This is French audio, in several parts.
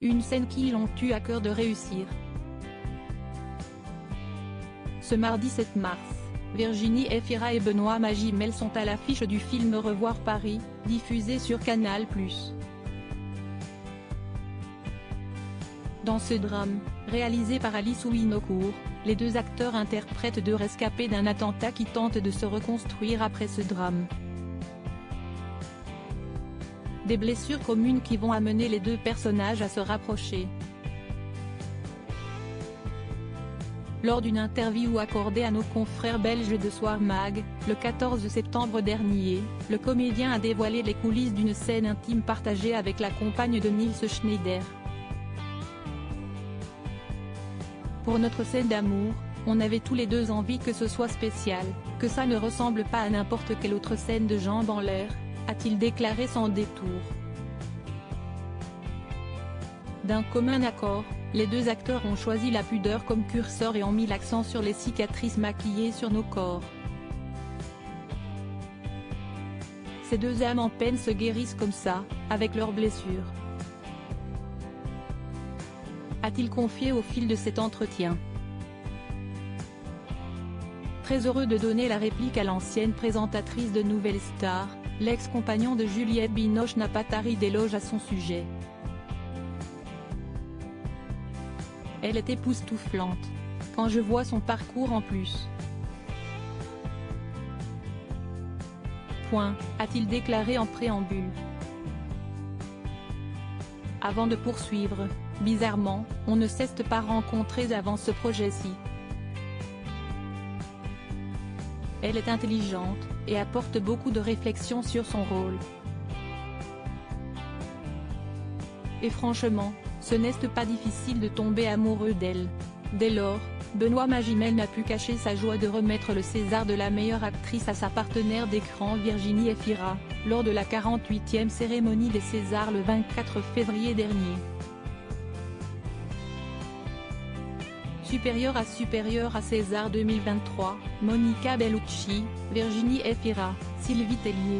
Une scène qu'ils ont eu à cœur de réussir. Ce mardi 7 mars, Virginie Efira et Benoît Magimel sont à l'affiche du film Revoir Paris, diffusé sur Canal+. Dans ce drame, réalisé par Alice Winocourt, les deux acteurs interprètent deux rescapés d'un attentat qui tentent de se reconstruire après ce drame. Des blessures communes qui vont amener les deux personnages à se rapprocher. Lors d'une interview accordée à nos confrères belges de Soir Mag, le 14 septembre dernier, le comédien a dévoilé les coulisses d'une scène intime partagée avec la compagne de Nils Schneider. Pour notre scène d'amour, on avait tous les deux envie que ce soit spécial, que ça ne ressemble pas à n'importe quelle autre scène de jambes en l'air, a-t-il déclaré sans détour. D'un commun accord, les deux acteurs ont choisi la pudeur comme curseur et ont mis l'accent sur les cicatrices maquillées sur nos corps. Ces deux âmes en peine se guérissent comme ça, avec leurs blessures, a-t-il confié au fil de cet entretien. Très heureux de donner la réplique à l'ancienne présentatrice de Nouvelle Star, l'ex-compagnon de Juliette Binoche n'a pas tari d'éloges à son sujet. Elle est époustouflante. Quand je vois son parcours en plus. A-t-il déclaré en préambule. Avant de poursuivre, bizarrement, on ne s'est pas rencontrés avant ce projet-ci. Elle est intelligente, et apporte beaucoup de réflexion sur son rôle. Et franchement, ce n'est pas difficile de tomber amoureux d'elle. Dès lors, Benoît Magimel n'a pu cacher sa joie de remettre le César de la meilleure actrice à sa partenaire d'écran Virginie Efira, lors de la 48e cérémonie des Césars le 24 février dernier. Supérieure à César 2023, Monica Bellucci, Virginie Efira, Sylvie Tellier.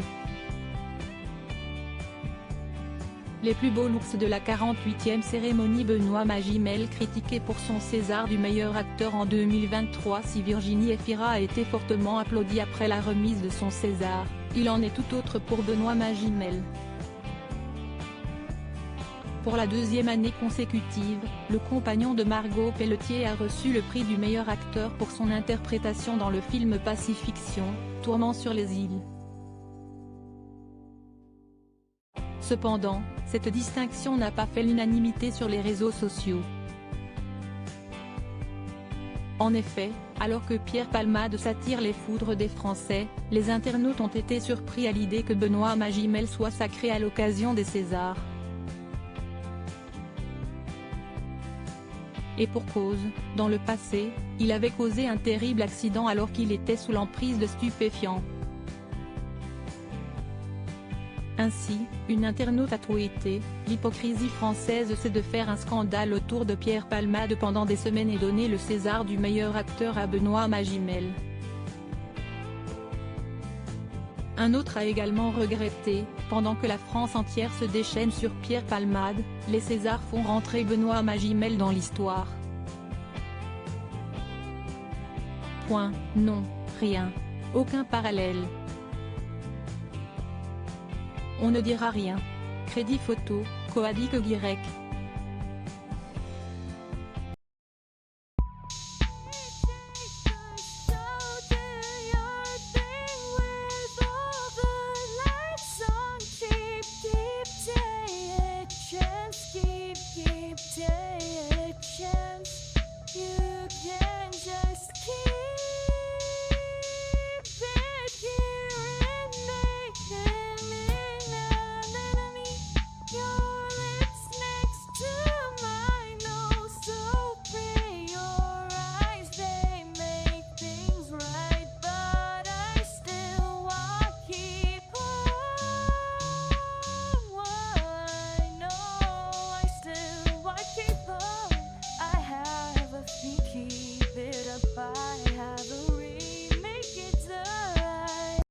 Les plus beaux looks de la 48e cérémonie. Benoît Magimel critiqué pour son César du meilleur acteur en 2023. Si Virginie Efira a été fortement applaudie après la remise de son César, il en est tout autre pour Benoît Magimel. Pour la deuxième année consécutive, le compagnon de Margot Pelletier a reçu le prix du meilleur acteur pour son interprétation dans le film Pacifiction, Tourment sur les îles. Cependant, cette distinction n'a pas fait l'unanimité sur les réseaux sociaux. En effet, alors que Pierre Palmade s'attire les foudres des Français, les internautes ont été surpris à l'idée que Benoît Magimel soit sacré à l'occasion des Césars. Et pour cause, dans le passé, il avait causé un terrible accident alors qu'il était sous l'emprise de stupéfiants. Ainsi, une internaute a tweeté « L'hypocrisie française c'est de faire un scandale autour de Pierre Palmade pendant des semaines et donner le César du meilleur acteur à Benoît Magimel ». Un autre a également regretté « Pendant que la France entière se déchaîne sur Pierre Palmade, les Césars font rentrer Benoît Magimel dans l'histoire ». Non, rien. Aucun parallèle. On ne dira rien. Crédit photo, Coadic Guirec.